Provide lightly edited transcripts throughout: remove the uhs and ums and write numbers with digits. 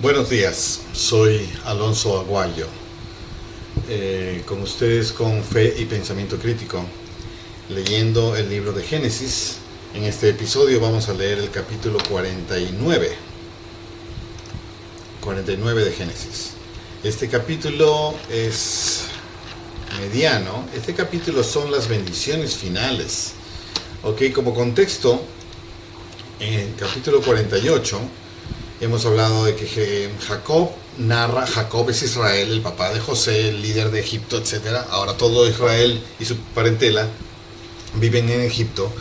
Buenos días, soy Alonso Aguayo, con ustedes con Fe y Pensamiento Crítico, leyendo el libro de Génesis. En este episodio vamos a leer el capítulo 49 de Génesis. Este capítulo es mediano. Este capítulo son las bendiciones finales. Ok, como contexto, en el capítulo 48 hemos hablado de que Jacob es Israel, el papá de José, el líder de Egipto, etc. Ahora todo Israel y su parentela viven en Egipto.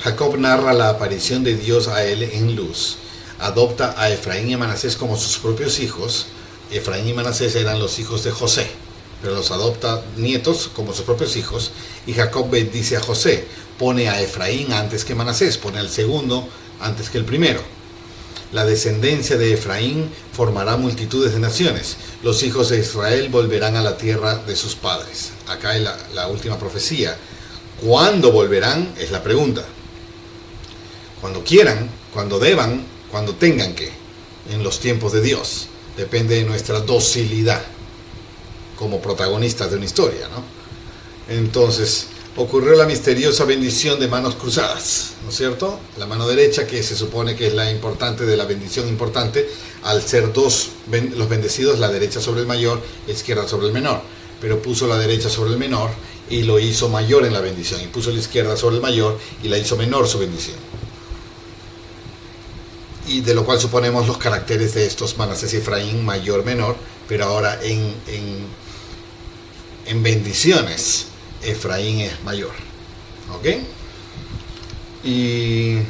Jacob narra la aparición de Dios a él en luz. Adopta a Efraín y Manasés como sus propios hijos. Efraín y Manasés eran los hijos de José, pero los adopta nietos como sus propios hijos. Y Jacob bendice a José. Pone a Efraín antes que Manasés, pone al segundo antes que el primero. La descendencia de Efraín formará multitudes de naciones. Los hijos de Israel volverán a la tierra de sus padres. Acá hay la última profecía. ¿Cuándo volverán? Es la pregunta. Cuando quieran, cuando deban, cuando tengan que. En los tiempos de Dios. Depende de nuestra docilidad como protagonistas de una historia, ¿no? Entonces, ocurrió la misteriosa bendición de manos cruzadas, ¿no es cierto? La mano derecha, que se supone que es la importante de la bendición importante, al ser dos los bendecidos, la derecha sobre el mayor, la izquierda sobre el menor. Pero puso la derecha sobre el menor y lo hizo mayor en la bendición. Y puso la izquierda sobre el mayor y la hizo menor su bendición. Y de lo cual suponemos los caracteres de estos Manasés y Efraín, mayor, menor, pero ahora en bendiciones Efraín es mayor. ¿Ok? Y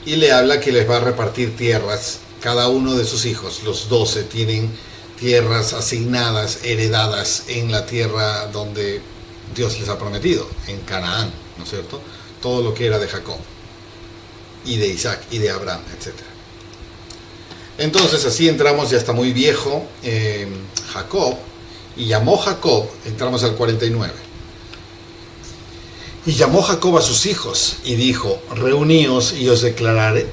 le habla que les va a repartir tierras. Cada uno de sus hijos, los 12, tienen tierras asignadas, heredadas en la tierra donde Dios les ha prometido, en Canaán, ¿no es cierto? Todo lo que era de Jacob, y de Isaac, y de Abraham, etc. Entonces así entramos, ya está muy viejo Jacob, y llamó Jacob, entramos al 49. Y llamó Jacob a sus hijos y dijo: reuníos y os declararé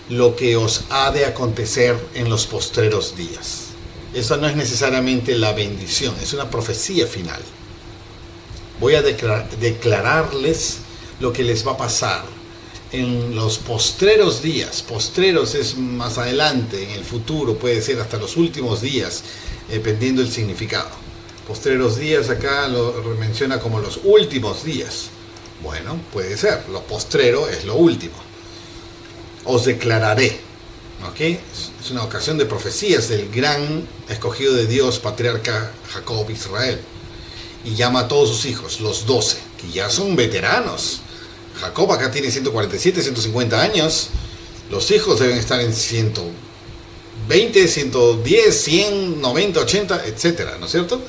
lo que os ha de acontecer en los postreros días. Eso no es necesariamente la bendición, es una profecía final. Voy a declararles lo que les va a pasar en los postreros días. Postreros es más adelante, en el futuro, puede ser hasta los últimos días, dependiendo del significado. Postreros días acá lo menciona como los últimos días. Bueno, puede ser, lo postrero es lo último. Os declararé, ¿ok? Es una ocasión de profecías del gran escogido de Dios, patriarca Jacob, Israel. Y llama a todos sus hijos, los 12, que ya son veteranos. Jacob acá tiene 147, 150 años. Los hijos deben estar en 120, 110, 100, 90, 80, etcétera, ¿no es cierto?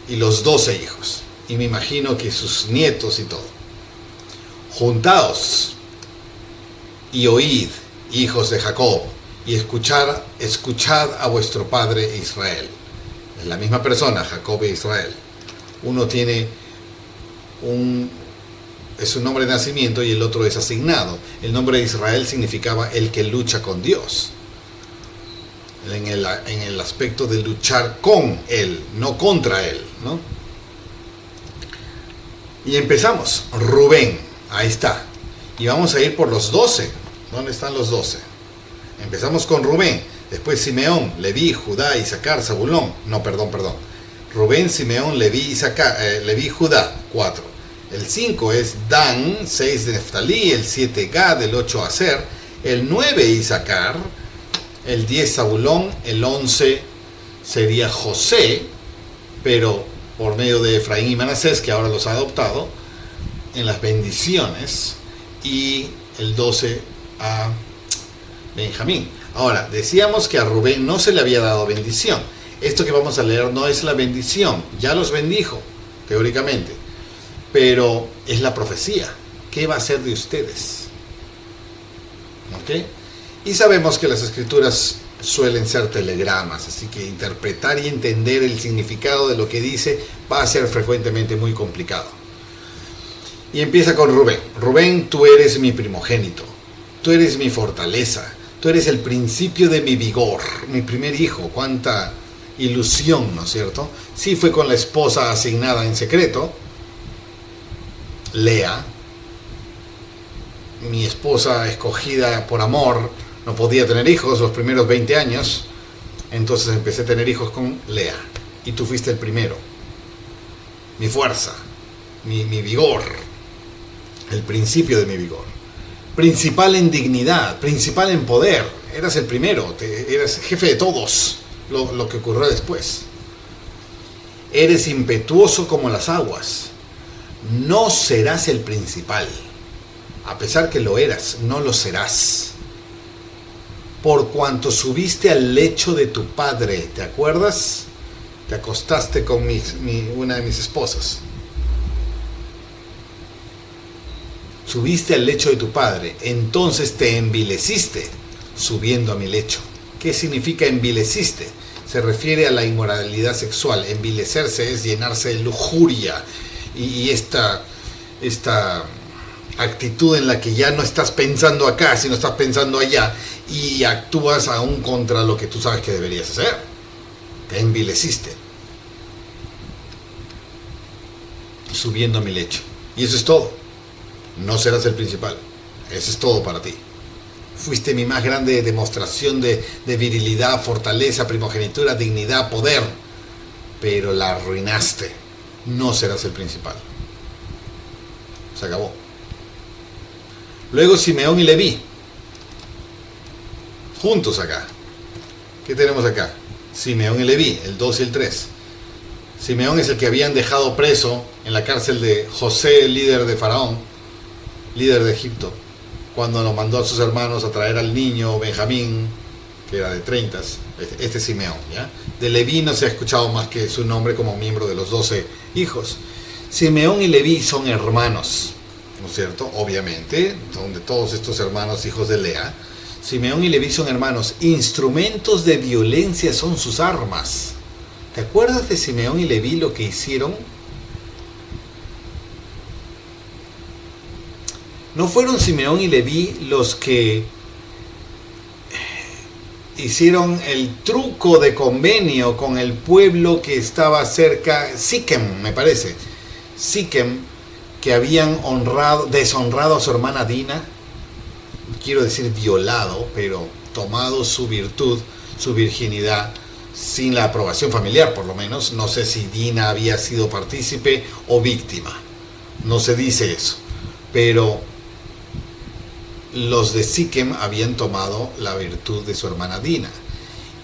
Y los 12 hijos. Y me imagino que sus nietos y todo. Juntaos y oíd, hijos de Jacob, y escuchad a vuestro padre Israel. Es la misma persona, Jacob e Israel. Uno tiene es su nombre de nacimiento y el otro es asignado. El nombre de Israel significaba el que lucha con Dios. En el aspecto de luchar con Él, no contra Él, ¿no? Y empezamos. Rubén, ahí está. Y vamos a ir por los 12. ¿Dónde están los 12? Empezamos con Rubén. Después Simeón, Leví, Judá, Isaacar, Zabulón. No, perdón. Rubén, Simeón, Leví, Judá, 4. El 5 es Dan, 6 de Neftalí, el 7 Gad, el 8 Aser, el 9 Isaacar, el 10 Zabulón, el 11 sería José, pero por medio de Efraín y Manasés, que ahora los ha adoptado, en las bendiciones, y el 12 a Benjamín. Ahora, decíamos que a Rubén no se le había dado bendición. Esto que vamos a leer no es la bendición, ya los bendijo, teóricamente, pero es la profecía. ¿Qué va a hacer de ustedes? ¿Ok? Y sabemos que las escrituras suelen ser telegramas, así que interpretar y entender el significado de lo que dice va a ser frecuentemente muy complicado. Y empieza con Rubén. Rubén, tú eres mi primogénito. tú eres mi fortaleza, tú eres el principio de mi vigor, mi primer hijo. Cuánta ilusión, ¿no es cierto? Sí, fue con la esposa asignada en secreto, Lea, mi esposa escogida por amor. No podía tener hijos los primeros 20 años, entonces empecé a tener hijos con Lea, y tú fuiste el primero. Mi fuerza, mi vigor, el principio de mi vigor. Principal en dignidad, principal en poder. Eras el primero, eras jefe de todos, lo que ocurrió después. Eres impetuoso como las aguas. No serás el principal. A pesar que lo eras, no lo serás. Por cuanto subiste al lecho de tu padre, ¿te acuerdas? Te acostaste con una de mis esposas. Subiste al lecho de tu padre, entonces te envileciste subiendo a mi lecho. ¿Qué significa envileciste? Se refiere a la inmoralidad sexual. Envilecerse es llenarse de lujuria y esta actitud en la que ya no estás pensando acá, sino estás pensando allá y actúas aún contra lo que tú sabes que deberías hacer. Te envileciste subiendo a mi lecho. Y eso es todo. No serás el principal. Eso es todo para ti. Fuiste mi más grande demostración de virilidad, fortaleza, primogenitura, dignidad, poder. Pero la arruinaste. No serás el principal. Se acabó. Luego Simeón y Leví. Juntos acá. ¿Qué tenemos acá? Simeón y Leví, el 2 y el 3. Simeón es el que habían dejado preso en la cárcel de José, el líder de Faraón, líder de Egipto, cuando nos mandó a sus hermanos a traer al niño Benjamín, que era de 30, este Simeón, ¿ya? De Leví no se ha escuchado más que su nombre como miembro de los 12 hijos. Simeón y Leví son hermanos, ¿no es cierto? Obviamente, son de todos estos hermanos hijos de Lea. Simeón y Leví son hermanos. Instrumentos de violencia son sus armas. ¿Te acuerdas de Simeón y Leví lo que hicieron? ¿No fueron Simeón y Leví los que hicieron el truco de convenio con el pueblo que estaba cerca, Siquem, me parece? Siquem, que habían deshonrado a su hermana Dina, quiero decir violado, pero tomado su virtud, su virginidad, sin la aprobación familiar por lo menos. No sé si Dina había sido partícipe o víctima, no se dice eso, pero los de Siquem habían tomado la virtud de su hermana Dina.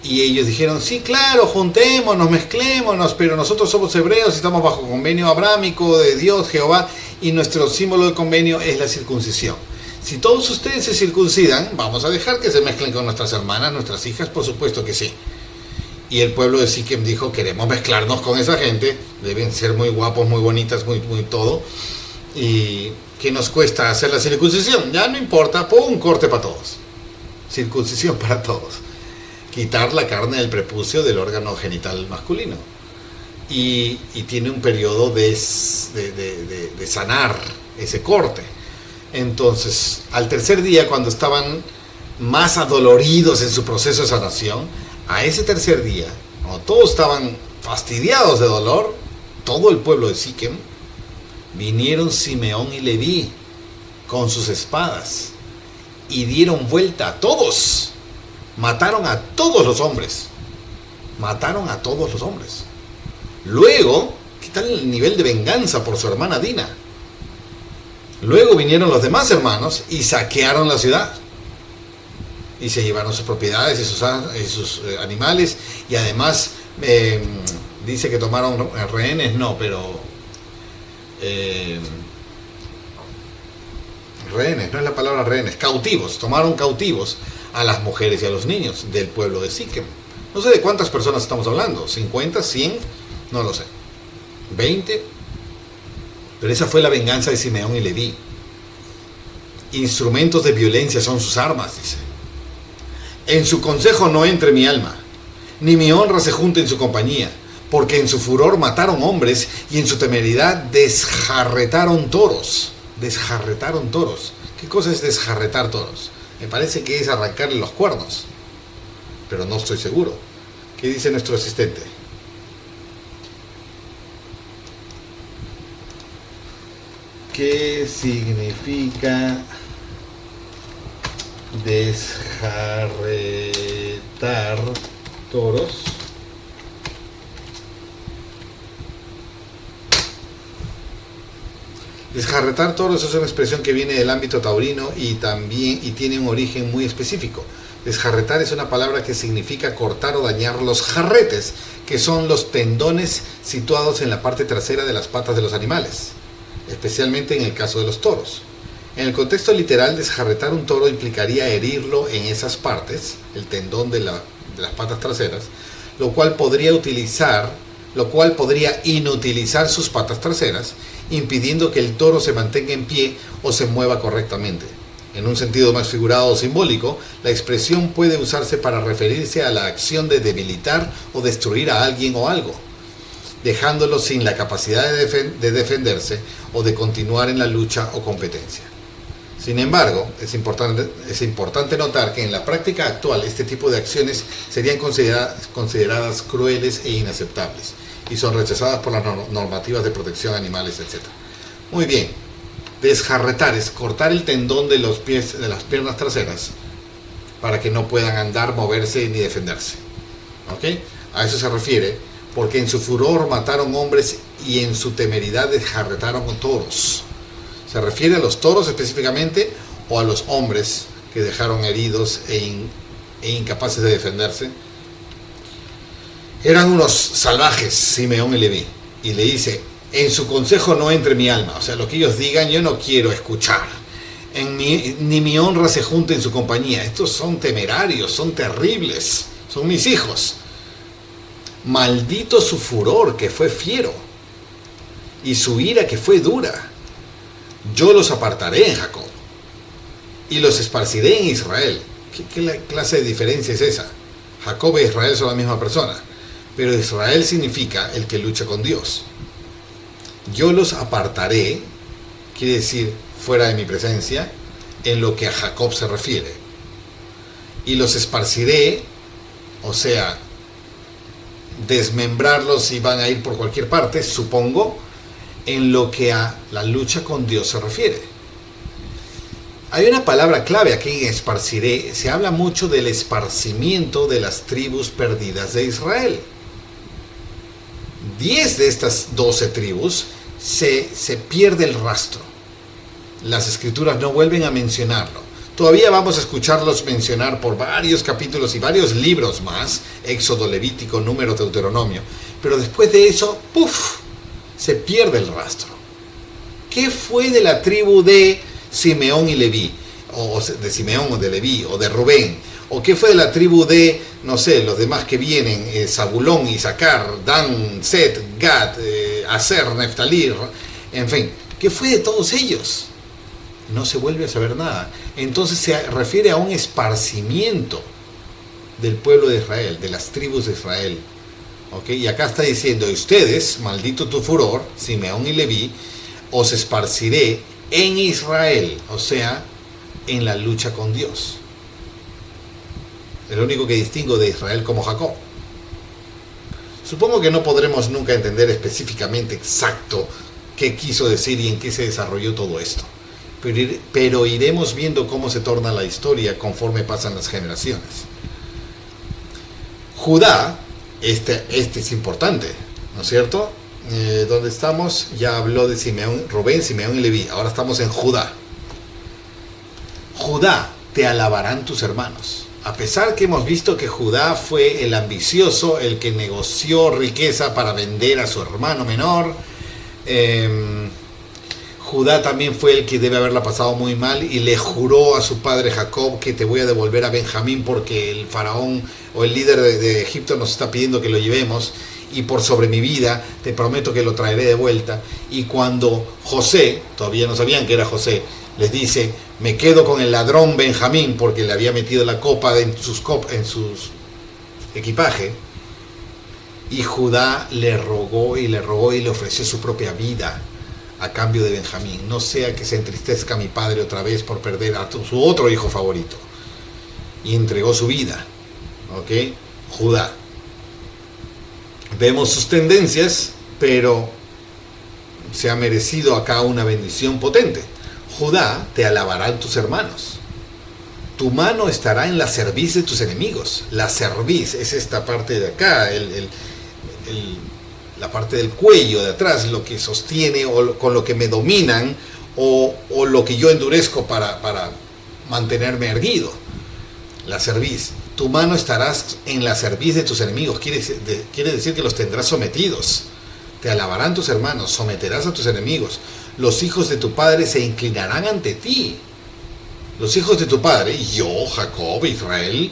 Y ellos dijeron, sí, claro, juntémonos, mezclémonos, pero nosotros somos hebreos y estamos bajo convenio abrámico de Dios, Jehová, y nuestro símbolo de convenio es la circuncisión. Si todos ustedes se circuncidan, vamos a dejar que se mezclen con nuestras hermanas, nuestras hijas, por supuesto que sí. Y el pueblo de Siquem dijo, queremos mezclarnos con esa gente, deben ser muy guapos, muy bonitas, muy todo. Y ¿qué nos cuesta hacer la circuncisión? Ya no importa, pon un corte para todos. Circuncisión para todos. Quitar la carne del prepucio del órgano genital masculino. Y tiene un periodo de sanar ese corte. Entonces, al tercer día, cuando estaban más adoloridos en su proceso de sanación, a ese tercer día, cuando todos estaban fastidiados de dolor, todo el pueblo de Siquem, vinieron Simeón y Leví con sus espadas y dieron vuelta a todos. Mataron a todos los hombres. Mataron a todos los hombres. Luego, ¿qué tal el nivel de venganza por su hermana Dina? Luego vinieron los demás hermanos y saquearon la ciudad. Y se llevaron sus propiedades y sus animales. Y además, dice que tomaron rehenes, no, pero... rehenes, no es la palabra rehenes, cautivos. Tomaron cautivos a las mujeres y a los niños del pueblo de Siquem. No sé de cuántas personas estamos hablando, 50, 100, no lo sé, 20, pero esa fue la venganza de Simeón y Leví. Instrumentos de violencia son sus armas, dice. En su consejo no entre mi alma, ni mi honra se junte en su compañía, porque en su furor mataron hombres y en su temeridad desjarretaron toros. Desjarretaron toros. ¿Qué cosa es desjarretar toros? Me parece que es arrancarle los cuernos, pero no estoy seguro. ¿Qué dice nuestro asistente? ¿Qué significa desjarretar toros? Desjarretar toros es una expresión que viene del ámbito taurino y tiene un origen muy específico. Desjarretar es una palabra que significa cortar o dañar los jarretes, que son los tendones situados en la parte trasera de las patas de los animales, especialmente en el caso de los toros. En el contexto literal, desjarretar un toro implicaría herirlo en esas partes, el tendón de las patas traseras, lo cual podría inutilizar sus patas traseras, impidiendo que el toro se mantenga en pie o se mueva correctamente. En un sentido más figurado o simbólico, la expresión puede usarse para referirse a la acción de debilitar o destruir a alguien o algo, dejándolo sin la capacidad de defenderse o de continuar en la lucha o competencia. Sin embargo, es importante notar que en la práctica actual este tipo de acciones serían consideradas crueles e inaceptables y son rechazadas por las normativas de protección de animales, etc. Muy bien, desjarretar es cortar el tendón de los pies, de las piernas traseras, para que no puedan andar, moverse ni defenderse. ¿Ok? A eso se refiere, porque en su furor mataron hombres y en su temeridad desjarretaron toros. ¿Se refiere a los toros específicamente o a los hombres que dejaron heridos e incapaces de defenderse? Eran unos salvajes, Simeón y Leví, y le dice: en su consejo no entre mi alma, o sea, lo que ellos digan yo no quiero escuchar, ni mi honra se junte en su compañía. Estos son temerarios, son terribles, son mis hijos. Maldito su furor, que fue fiero, y su ira, que fue dura. Yo los apartaré en Jacob y los esparciré en Israel. ¿Qué clase de diferencia es esa? Jacob e Israel son la misma persona, pero Israel significa el que lucha con Dios. Yo los apartaré, quiere decir fuera de mi presencia, en lo que a Jacob se refiere. Y los esparciré, o sea, desmembrarlos y van a ir por cualquier parte, supongo, en lo que a la lucha con Dios se refiere. Hay una palabra clave aquí en esparciré. Se habla mucho del esparcimiento de las tribus perdidas de Israel. 10 de estas 12 tribus se pierde el rastro. Las escrituras no vuelven a mencionarlo. Todavía vamos a escucharlos mencionar por varios capítulos y varios libros más: Éxodo, Levítico, Número, Deuteronomio. Pero después de eso, ¡puf!, se pierde el rastro. ¿Qué fue de la tribu de Simeón y Leví? O de Simeón o de Leví o de Rubén. ¿O qué fue de la tribu de, no sé, los demás que vienen? Zabulón, Isaacar, Dan, Set, Gad, Aser, Neftalí, en fin. ¿Qué fue de todos ellos? No se vuelve a saber nada. Entonces se refiere a un esparcimiento del pueblo de Israel, de las tribus de Israel. ¿Okay? Y acá está diciendo: y ustedes, maldito tu furor, Simeón y Leví, os esparciré en Israel, o sea, en la lucha con Dios. El único que distingo de Israel como Jacob. Supongo que no podremos nunca entender específicamente exacto qué quiso decir y en qué se desarrolló todo esto. Pero iremos viendo cómo se torna la historia conforme pasan las generaciones. Judá, este es importante, ¿no es cierto? ¿Dónde estamos? Ya habló de Simeón, Rubén, Simeón y Leví. Ahora estamos en Judá. Judá, te alabarán tus hermanos. A pesar que hemos visto que Judá fue el ambicioso, el que negoció riqueza para vender a su hermano menor, Judá también fue el que debe haberla pasado muy mal y le juró a su padre Jacob que te voy a devolver a Benjamín porque el faraón o el líder de Egipto nos está pidiendo que lo llevemos, y por sobre mi vida te prometo que lo traeré de vuelta. Y cuando José, todavía no sabían que era José, les dice: me quedo con el ladrón Benjamín, porque le había metido la copa en sus equipaje, y Judá le rogó y le ofreció su propia vida a cambio de Benjamín. No sea que se entristezca mi padre otra vez por perder a su otro hijo favorito. y entregó su vida. ¿Ok? Judá. Vemos sus tendencias, pero se ha merecido acá una bendición potente. Judá, te alabarán tus hermanos. Tu mano estará en la cerviz de tus enemigos. La cerviz es esta parte de acá, la parte del cuello de atrás, lo que sostiene o con lo que me dominan o lo que yo endurezco para mantenerme erguido. La cerviz. Tu mano estarás en la cerviz de tus enemigos. Quiere decir que los tendrás sometidos. Te alabarán tus hermanos, someterás a tus enemigos. Los hijos de tu padre se inclinarán ante ti. Los hijos de tu padre, yo, Jacob, Israel,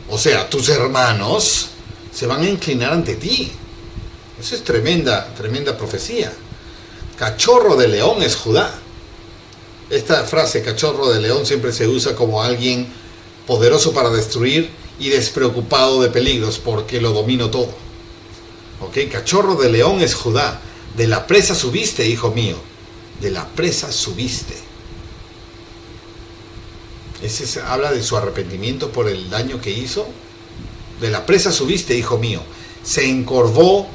o sea, tus hermanos, se van a inclinar ante ti. Eso es tremenda profecía. Cachorro de león es Judá. Esta frase, cachorro de león, siempre se usa como alguien poderoso para destruir y despreocupado de peligros, porque lo domino todo. ¿Ok? Cachorro de león es Judá. De la presa subiste, hijo mío. De la presa subiste. Ese habla de su arrepentimiento por el daño que hizo. De la presa subiste, hijo mío. Se encorvó,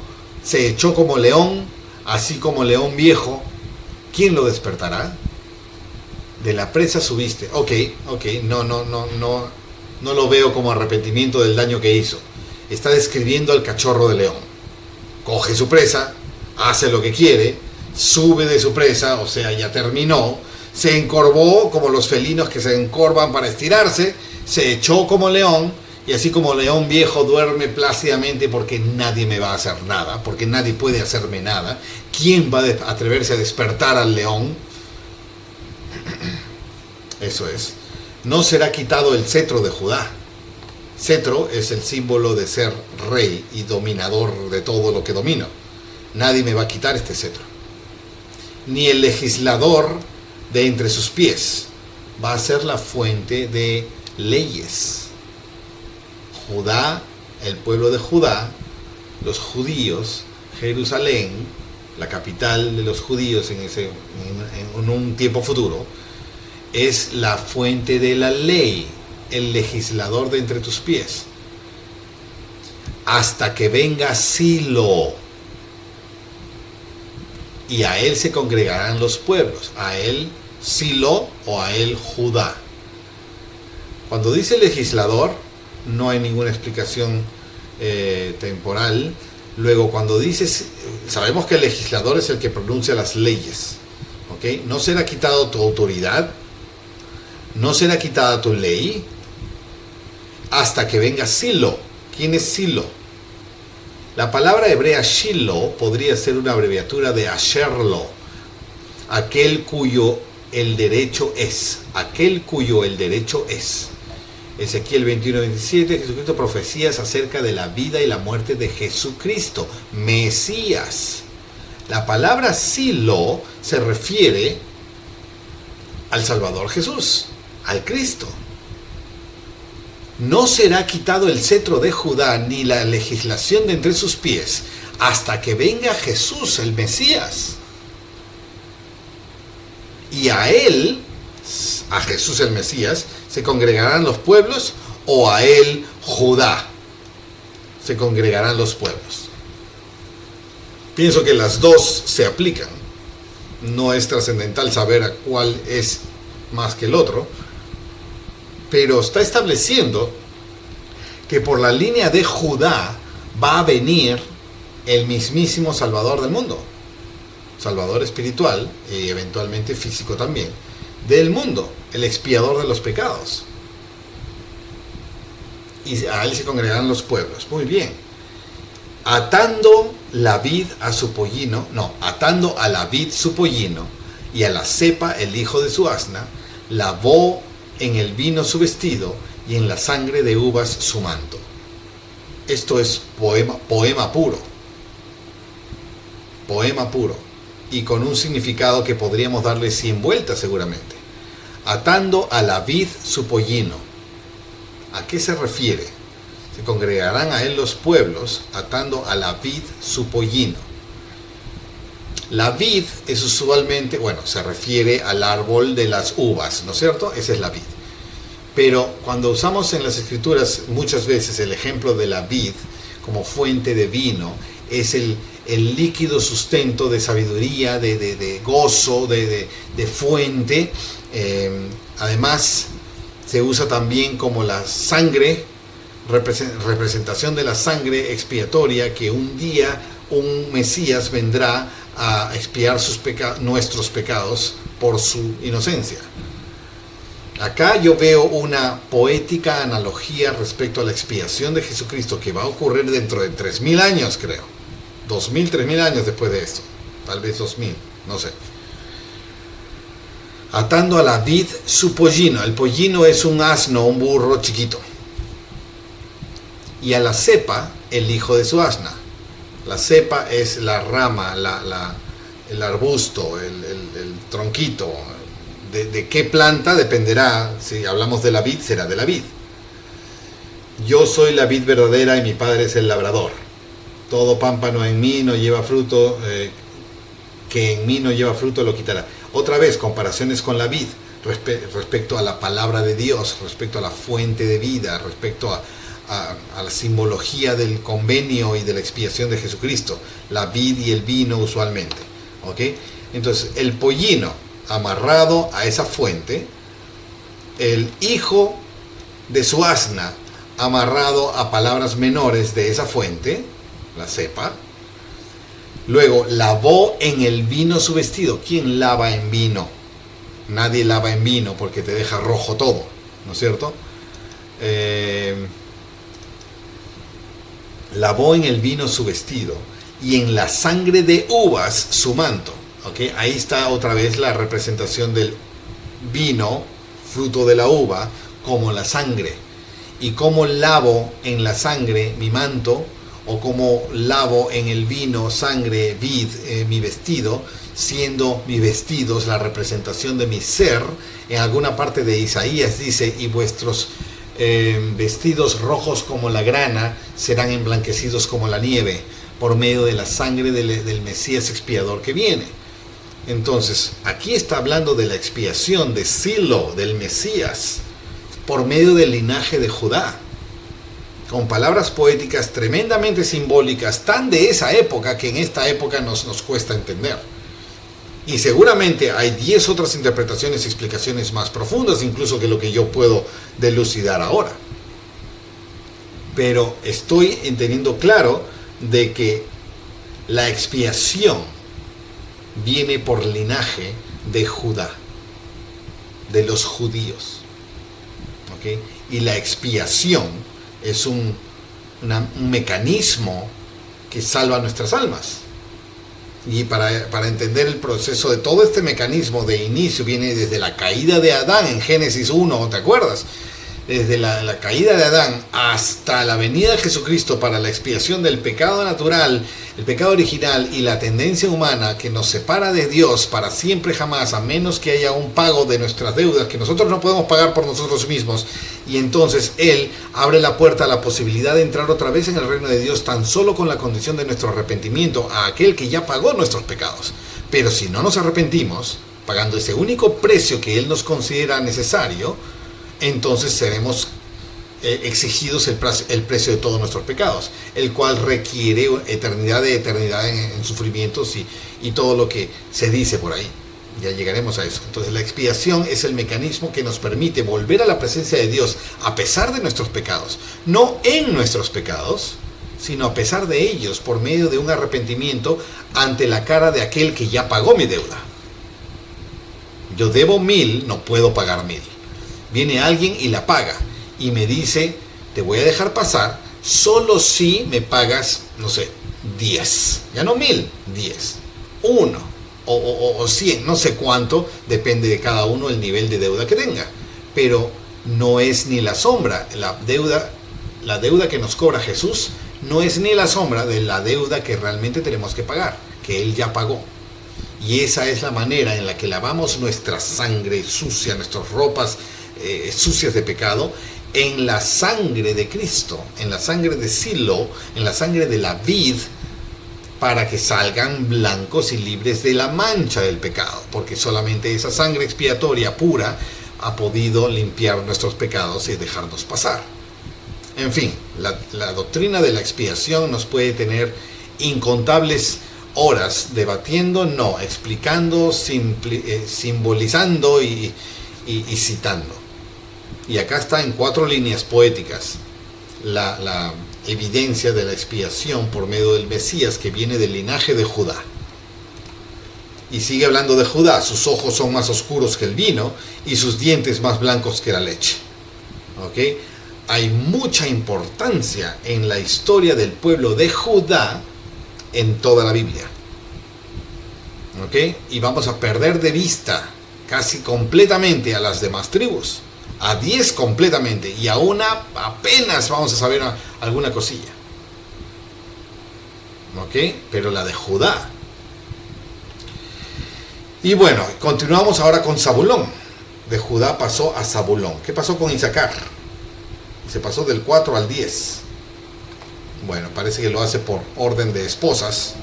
se echó como león, así como león viejo. ¿Quién lo despertará? De la presa subiste. Ok, no lo veo como arrepentimiento del daño que hizo. Está describiendo al cachorro de león. Coge su presa, hace lo que quiere, sube de su presa, o sea, ya terminó, se encorvó como los felinos que se encorvan para estirarse, se echó como león, y así como león viejo duerme plácidamente porque nadie me va a hacer nada, porque nadie puede hacerme nada. ¿Quién va a atreverse a despertar al león? Eso es. No será quitado el cetro de Judá. Cetro es el símbolo de ser rey y dominador de todo lo que domino. Nadie me va a quitar este cetro. Ni el legislador de entre sus pies. Va a ser la fuente de leyes. Judá, el pueblo de Judá, los judíos, Jerusalén, la capital de los judíos en un tiempo futuro, es la fuente de la ley, el legislador de entre tus pies. Hasta que venga Silo, y a él se congregarán los pueblos, a él Silo o a él Judá. Cuando dice legislador, no hay ninguna explicación temporal. Luego, cuando dices, sabemos que el legislador es el que pronuncia las leyes, ¿ok? No será quitado tu autoridad, no será quitada tu ley, hasta que venga Silo. ¿Quién es Silo? La palabra hebrea Shilo podría ser una abreviatura de Asherlo, aquel cuyo el derecho es, aquel cuyo el derecho es. Ezequiel 21:27, Jesucristo, profecías acerca de la vida y la muerte de Jesucristo, Mesías. La palabra Silo se refiere al Salvador Jesús, al Cristo. No será quitado el cetro de Judá ni la legislación de entre sus pies hasta que venga Jesús, el Mesías. Y a él, a Jesús el Mesías, se congregarán los pueblos, o a él, Judá, se congregarán los pueblos. Pienso que las dos se aplican. No es trascendental saber a cuál es más que el otro, pero está estableciendo que por la línea de Judá va a venir el mismísimo Salvador del mundo, Salvador espiritual y eventualmente físico también, del mundo, el expiador de los pecados. Y a él se congregarán los pueblos. Muy bien. Atando la vid a su pollino, atando a la vid su pollino y a la cepa el hijo de su asna, lavó en el vino su vestido y en la sangre de uvas su manto. Esto es poema puro. Poema puro. Y con un significado que podríamos darle 100 vueltas seguramente. Atando a la vid su pollino. ¿A qué se refiere? Se congregarán a él los pueblos, atando a la vid su pollino. La vid es usualmente, se refiere al árbol de las uvas, ¿no es cierto? Esa es la vid. Pero cuando usamos en las Escrituras muchas veces el ejemplo de la vid como fuente de vino, es el líquido sustento de sabiduría, de gozo, de fuente. Además, se usa también como la sangre, representación de la sangre expiatoria, que un día un Mesías vendrá a expiar nuestros pecados por su inocencia. Acá yo veo una poética analogía respecto a la expiación de Jesucristo que va a ocurrir dentro de 3000 años, creo. 2000, 3000 años después de esto. Tal vez 2000, no sé. Atando a la vid su pollino. El pollino es un asno, un burro chiquito. Y a la cepa, el hijo de su asna. La cepa es la rama, el arbusto, el tronquito. De qué planta dependerá. Si hablamos de la vid, será de la vid. Yo soy la vid verdadera y mi padre es el labrador. Todo pámpano en mí no lleva fruto, que en mí no lleva fruto lo quitará. Otra vez, comparaciones con la vid, respecto a la palabra de Dios, respecto a la fuente de vida, respecto a la simbología del convenio y de la expiación de Jesucristo, la vid y el vino usualmente. ¿Ok? Entonces, el pollino amarrado a esa fuente, el hijo de su asna amarrado a palabras menores de esa fuente, la cepa. Luego, lavó en el vino su vestido. ¿Quién lava en vino? Nadie lava en vino porque te deja rojo todo, ¿no es cierto? Lavó en el vino su vestido y en la sangre de uvas su manto. ¿Okay? Ahí está otra vez la representación del vino, fruto de la uva, como la sangre. Y cómo lavo en la sangre mi manto, o cómo lavo en el vino, sangre, vid, mi vestido, siendo mis vestidos la representación de mi ser. En alguna parte de Isaías dice, y vuestros vestidos rojos como la grana serán emblanquecidos como la nieve, por medio de la sangre del Mesías expiador que viene. Entonces, aquí está hablando de la expiación de Silo, del Mesías, por medio del linaje de Judá, con palabras poéticas tremendamente simbólicas, tan de esa época que en esta época nos cuesta entender. Y seguramente hay 10 otras interpretaciones y explicaciones más profundas, incluso que lo que yo puedo delucidar ahora. Pero estoy entendiendo claro de que la expiación viene por linaje de Judá, de los judíos. ¿Okay? Y la expiación es un mecanismo que salva nuestras almas. Y para entender el proceso de todo este mecanismo de inicio, viene desde la caída de Adán en Génesis 1, ¿te acuerdas? Desde la caída de Adán hasta la venida de Jesucristo para la expiación del pecado natural, el pecado original y la tendencia humana que nos separa de Dios para siempre jamás, a menos que haya un pago de nuestras deudas que nosotros no podemos pagar por nosotros mismos. Y entonces Él abre la puerta a la posibilidad de entrar otra vez en el reino de Dios tan solo con la condición de nuestro arrepentimiento a aquel que ya pagó nuestros pecados. Pero si no nos arrepentimos, pagando ese único precio que Él nos considera necesario, entonces seremos exigidos el precio de todos nuestros pecados, el cual requiere eternidad en sufrimientos y todo lo que se dice por ahí. Ya llegaremos a eso. Entonces la expiación es el mecanismo que nos permite volver a la presencia de Dios a pesar de nuestros pecados, no en nuestros pecados, sino a pesar de ellos, por medio de un arrepentimiento ante la cara de aquel que ya pagó mi deuda. Yo debo 1000, no puedo pagar 1000. Viene alguien y la paga y me dice, te voy a dejar pasar solo si me pagas, no sé, 10. Ya no 1000, 10. 1 o 100, no sé cuánto, depende de cada uno el nivel de deuda que tenga. Pero no es ni la sombra, la deuda que nos cobra Jesús no es ni la sombra de la deuda que realmente tenemos que pagar, que Él ya pagó. Y esa es la manera en la que lavamos nuestra sangre sucia, nuestras ropas sucias de pecado, en la sangre de Cristo, en la sangre de Silo, en la sangre de la vid, para que salgan blancos y libres de la mancha del pecado, porque solamente esa sangre expiatoria pura ha podido limpiar nuestros pecados y dejarnos pasar. En fin, la doctrina de la expiación nos puede tener incontables horas debatiendo, no, explicando, simbolizando y citando. Y acá está en 4 líneas poéticas la evidencia de la expiación por medio del Mesías que viene del linaje de Judá. Y sigue hablando de Judá: sus ojos son más oscuros que el vino y sus dientes más blancos que la leche. ¿Ok? Hay mucha importancia en la historia del pueblo de Judá en toda la Biblia. ¿Ok? Y vamos a perder de vista casi completamente a las demás tribus. A 10 completamente. Y a una apenas vamos a saber alguna cosilla. ¿Ok? Pero la de Judá. Y bueno, continuamos ahora con Zabulón. De Judá pasó a Zabulón. ¿Qué pasó con Isaacar? Se pasó del 4 al 10. Bueno, parece que lo hace por orden de esposas.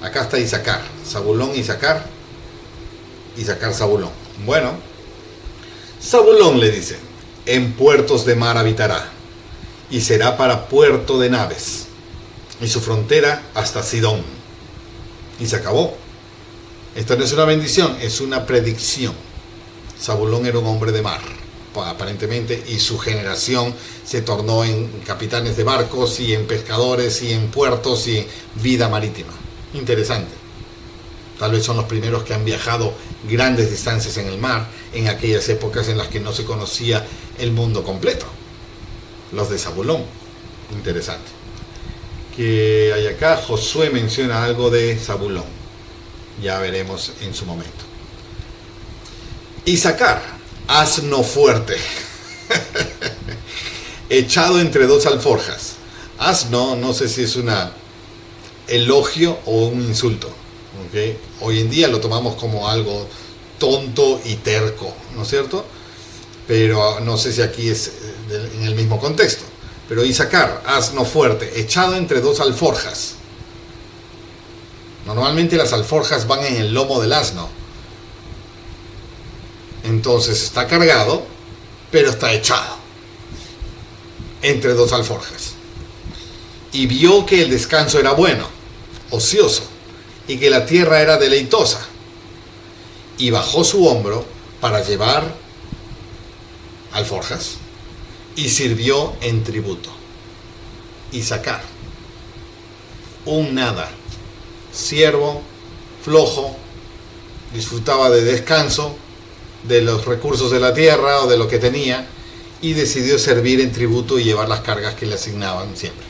Acá está Isaacar. Zabulón, Isaacar. Isaacar, Zabulón. Bueno, Zabulón le dice: en puertos de mar habitará, y será para puerto de naves, y su frontera hasta Sidón. Y se acabó. Esto no es una bendición, es una predicción. Zabulón era un hombre de mar, aparentemente, y su generación se tornó en capitanes de barcos y en pescadores y en puertos y en vida marítima. Interesante. Tal vez son los primeros que han viajado grandes distancias en el mar en aquellas épocas en las que no se conocía el mundo completo. Los de Zabulón. Interesante. Que hay acá, Josué menciona algo de Zabulón. Ya veremos en su momento. Isaacar, asno fuerte, echado entre 2 alforjas. Asno, no sé si es una elogio o un insulto. ¿Okay? Hoy en día lo tomamos como algo tonto y terco, ¿no es cierto? Pero no sé si aquí es en el mismo contexto. Pero Isaacar, asno fuerte, echado entre 2 alforjas. Normalmente las alforjas van en el lomo del asno. Entonces está cargado, pero está echado entre 2 alforjas. Y vio que el descanso era bueno, ocioso, y que la tierra era deleitosa. Y bajó su hombro para llevar alforjas, y sirvió en tributo. Isaacar, un nada, siervo, flojo, disfrutaba de descanso, de los recursos de la tierra o de lo que tenía, y decidió servir en tributo y llevar las cargas que le asignaban siempre.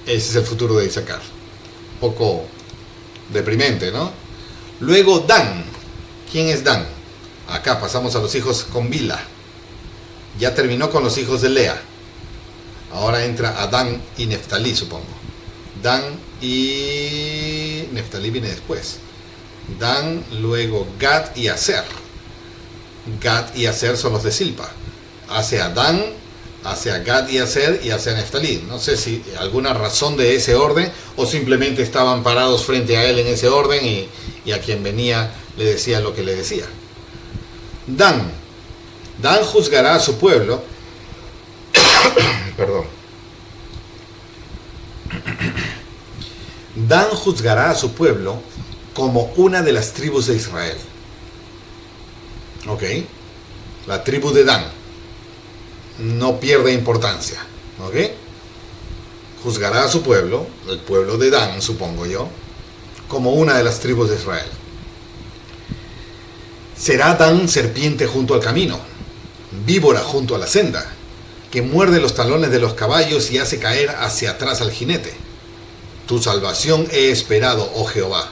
Ese es el futuro de Isaacar. Poco deprimente, ¿no? Luego Dan. ¿Quién es Dan? Acá pasamos a los hijos con Bila. Ya terminó con los hijos de Lea. Ahora entra a Dan y Neftalí, supongo. Dan y Neftalí viene después. Dan, luego Gad y Aser. Gad y Aser son los de Silpa. Hace a Dan, hace a Gad y Aser y hace a Neftalí. No sé si alguna razón de ese orden o simplemente estaban parados frente a él en ese orden y a quien venía le decía lo que le decía. Dan juzgará a su pueblo. Perdón. Dan juzgará a su pueblo como una de las tribus de Israel. Ok. La tribu de Dan no pierde importancia. Ok. Juzgará a su pueblo, el pueblo de Dan, supongo yo, como una de las tribus de Israel. Será Dan serpiente junto al camino, víbora junto a la senda, que muerde los talones de los caballos y hace caer hacia atrás al jinete. Tu salvación he esperado, oh Jehová.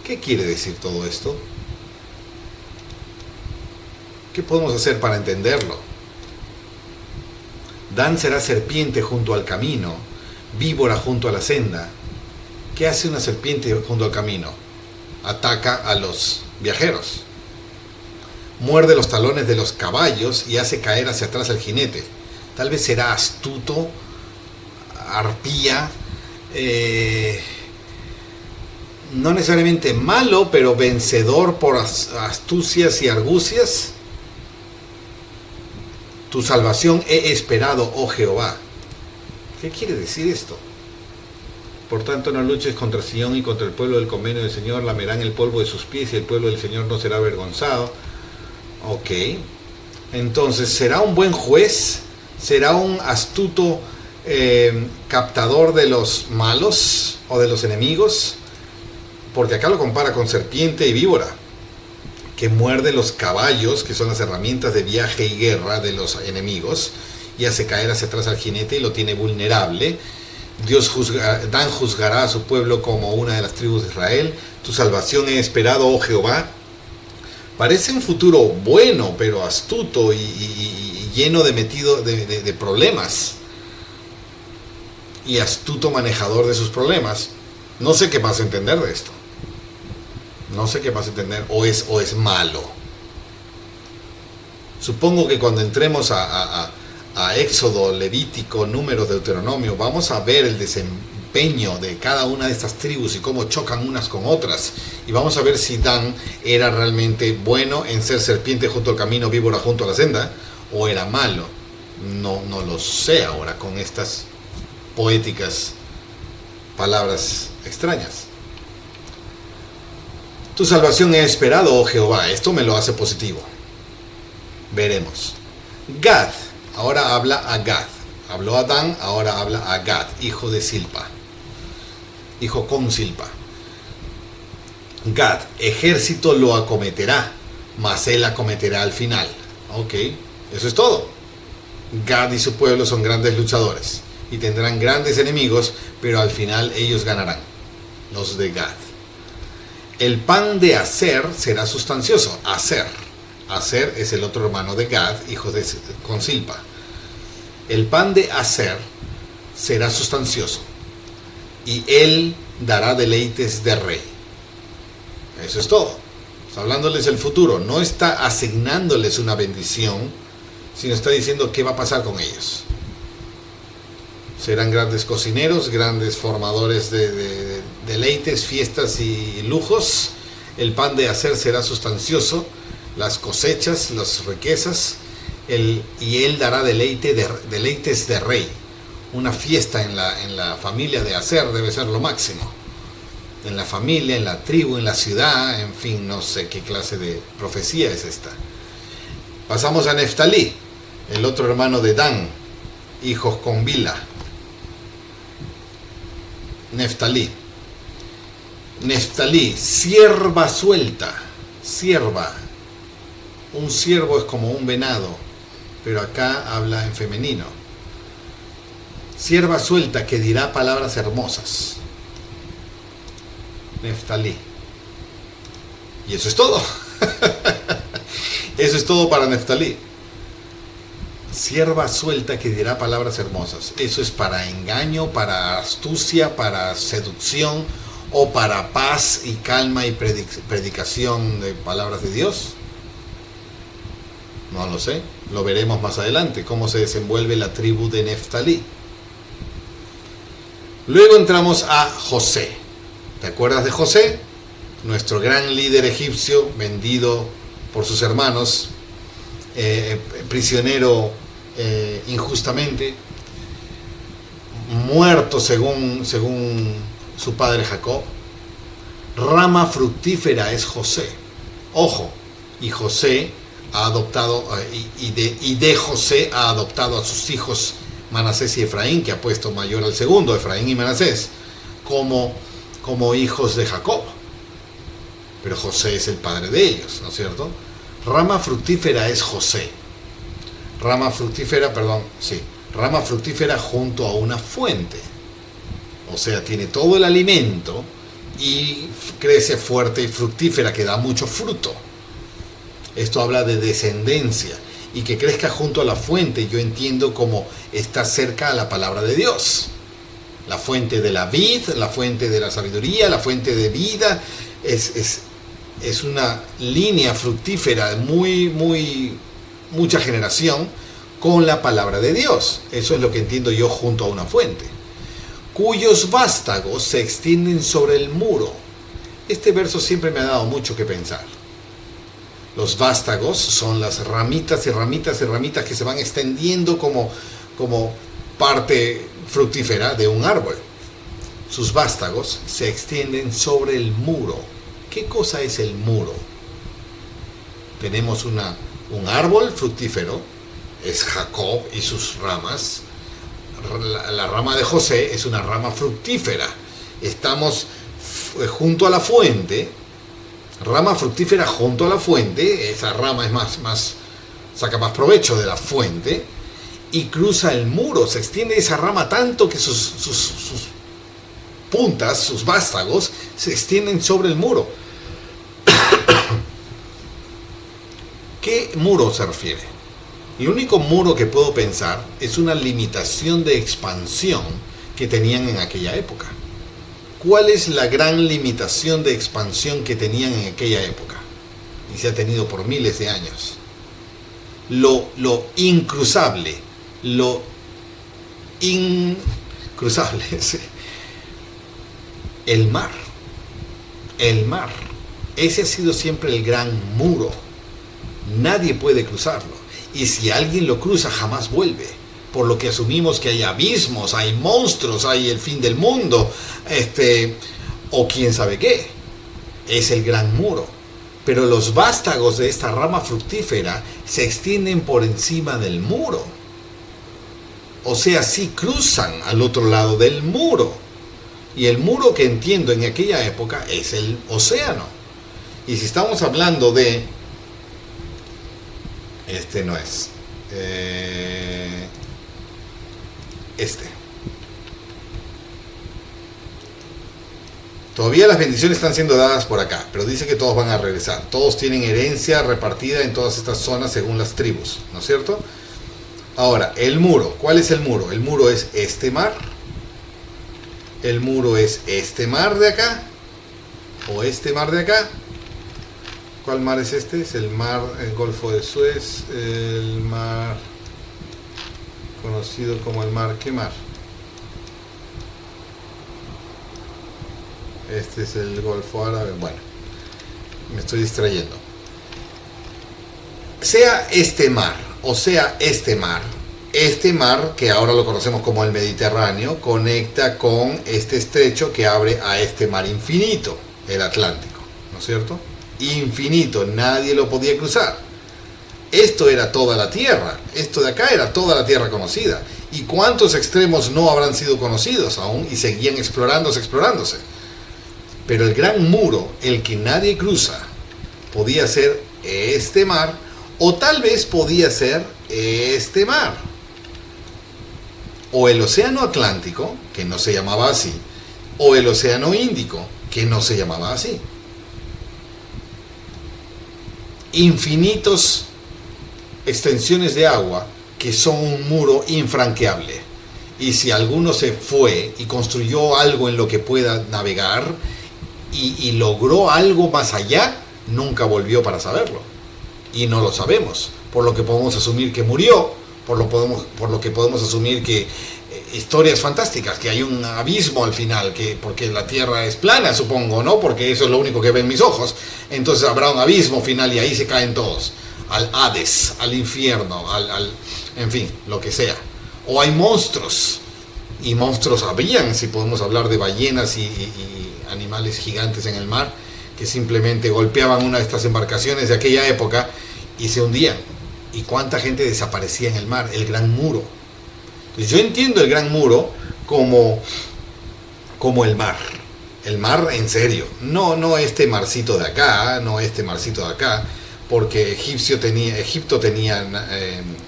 ¿Qué quiere decir todo esto? ¿Qué podemos hacer para entenderlo? Dan será serpiente junto al camino, víbora junto a la senda. ¿Qué hace una serpiente junto al camino? Ataca a los viajeros. Muerde los talones de los caballos y hace caer hacia atrás al jinete. Tal vez será astuto, arpía, no necesariamente malo, pero vencedor por astucias y argucias. Tu salvación he esperado, oh Jehová. ¿Qué quiere decir esto? Por tanto, no luches contra Sión y contra el pueblo del convenio del Señor, lamerán el polvo de sus pies y el pueblo del Señor no será avergonzado. Ok. Entonces, ¿será un buen juez? ¿Será un astuto captador de los malos o de los enemigos? Porque acá lo compara con serpiente y víbora, que muerde los caballos, que son las herramientas de viaje y guerra de los enemigos, y hace caer hacia atrás al jinete y lo tiene vulnerable. Dan juzgará a su pueblo como una de las tribus de Israel. Tu salvación he esperado, oh Jehová. Parece un futuro bueno, pero astuto y lleno de problemas. Y astuto manejador de sus problemas. No sé qué más entender de esto. No sé qué más entender. O es malo. Supongo que cuando entremos a Éxodo, Levítico, Números, Deuteronomio, vamos a ver el desempeño de cada una de estas tribus y cómo chocan unas con otras. Y vamos a ver si Dan era realmente bueno en ser serpiente junto al camino, víbora junto a la senda, o era malo. No lo sé ahora con estas poéticas palabras extrañas. Tu salvación he esperado, oh Jehová. Esto me lo hace positivo. Veremos. Gad. Ahora habla a Gad. Habló a Dan, ahora habla a Gad, hijo de Silpa. Hijo con Silpa. Gad, ejército lo acometerá, mas él acometerá al final. Ok, eso es todo. Gad y su pueblo son grandes luchadores y tendrán grandes enemigos, pero al final ellos ganarán, los de Gad. El pan de Aser será sustancioso. Aser es el otro hermano de Gad, hijo de con Silpa. El pan de Aser será sustancioso y él dará deleites de rey. Eso es todo. Está hablándoles el futuro. No está asignándoles una bendición, sino está diciendo qué va a pasar con ellos. Serán grandes cocineros, grandes formadores de deleites, fiestas y lujos. El pan de Aser será sustancioso, las cosechas, las riquezas, y él dará deleites de rey. Una fiesta en la familia de Aser debe ser lo máximo. En la familia, en la tribu, en la ciudad, en fin, no sé qué clase de profecía es esta. Pasamos a Neftalí, el otro hermano de Dan, hijos con Bila. Neftalí, sierva suelta, sierva. Un siervo es como un venado, pero acá habla en femenino. Sierva suelta que dirá palabras hermosas. Neftalí. Y eso es todo. Eso es todo para Neftalí. Sierva suelta que dirá palabras hermosas. Eso es para engaño, para astucia, para seducción, o para paz y calma y predicación de palabras de Dios. No lo sé. Lo veremos más adelante, cómo se desenvuelve la tribu de Neftalí. Luego entramos a José. ¿Te acuerdas de José? Nuestro gran líder egipcio, vendido por sus hermanos, prisionero injustamente, muerto según su padre Jacob. Rama fructífera es José. Ojo, y José ha adoptado, y de José ha adoptado a sus hijos Manasés y Efraín, que ha puesto mayor al segundo, Efraín y Manasés, como hijos de Jacob. Pero José es el padre de ellos, ¿no es cierto? Rama fructífera es José. Rama fructífera junto a una fuente. O sea, tiene todo el alimento y crece fuerte y fructífera, que da mucho fruto. Esto habla de descendencia. Y que crezca junto a la fuente, yo entiendo como está cerca a la palabra de Dios. La fuente de la vid, la fuente de la sabiduría, la fuente de vida. Es una línea fructífera, mucha generación, con la palabra de Dios. Eso es lo que entiendo yo, junto a una fuente. Cuyos vástagos se extienden sobre el muro. Este verso siempre me ha dado mucho que pensar. Los vástagos son las ramitas y ramitas y ramitas que se van extendiendo como parte fructífera de un árbol. Sus vástagos se extienden sobre el muro. ¿Qué cosa es el muro? Tenemos un árbol fructífero, es Jacob y sus ramas. La rama de José es una rama fructífera. Estamos junto a la fuente, rama fructífera junto a la fuente. Esa rama es saca más provecho de la fuente y cruza el muro. Se extiende esa rama tanto que sus puntas, sus vástagos, se extienden sobre el muro. ¿Qué muro se refiere? El único muro que puedo pensar es una limitación de expansión que tenían en aquella época. ¿Cuál es la gran limitación de expansión que tenían en aquella época? Y se ha tenido por miles de años. Lo incruzable, lo incruzable, sí. El mar. Ese ha sido siempre el gran muro. Nadie puede cruzarlo. Y si alguien lo cruza, jamás vuelve. Por lo que asumimos que hay abismos, hay monstruos, hay el fin del mundo, o quién sabe qué. Es el gran muro. Pero los vástagos de esta rama fructífera se extienden por encima del muro. O sea, sí cruzan al otro lado del muro. Y el muro que entiendo en aquella época es el océano. Y si estamos hablando de... no es. Todavía las bendiciones están siendo dadas por acá, pero dice que todos van a regresar. Todos tienen herencia repartida en todas estas zonas según las tribus, ¿no es cierto? Ahora, el muro. ¿Cuál es el muro? El muro es este mar. El muro es este mar de acá. O este mar de acá. ¿Cuál mar es este? Es el mar, el Golfo de Suez, el mar conocido como el mar, ¿qué mar? Este es el Golfo Árabe, bueno, me estoy distrayendo. Sea este mar, o sea este mar que ahora lo conocemos como el Mediterráneo, conecta con este estrecho que abre a este mar infinito, el Atlántico, ¿no es cierto? Infinito, nadie lo podía cruzar. Esto era toda la tierra, esto de acá era toda la tierra conocida. ¿Y cuántos extremos no habrán sido conocidos aún y seguían explorándose? Pero el gran muro, el que nadie cruza, podía ser este mar, o tal vez podía ser este mar, o el océano Atlántico, que no se llamaba así, o el océano Índico, que no se llamaba así. Infinitos extensiones de agua que son un muro infranqueable. Y si alguno se fue y construyó algo en lo que pueda navegar y logró algo más allá, nunca volvió para saberlo. Y no lo sabemos, por lo que podemos asumir que murió, por lo que podemos asumir que historias fantásticas, que hay un abismo al final, porque la tierra es plana, supongo, ¿no? Porque eso es lo único que ven mis ojos. Entonces habrá un abismo final y ahí se caen todos. Al Hades, al infierno, en fin, lo que sea. O hay monstruos, y monstruos habrían, si podemos hablar de ballenas y animales gigantes en el mar, que simplemente golpeaban una de estas embarcaciones de aquella época y se hundían. ¿Y cuánta gente desaparecía en el mar? El gran muro. Entonces yo entiendo el gran muro como el mar. El mar en serio. No este marcito de acá, porque Egipto tenía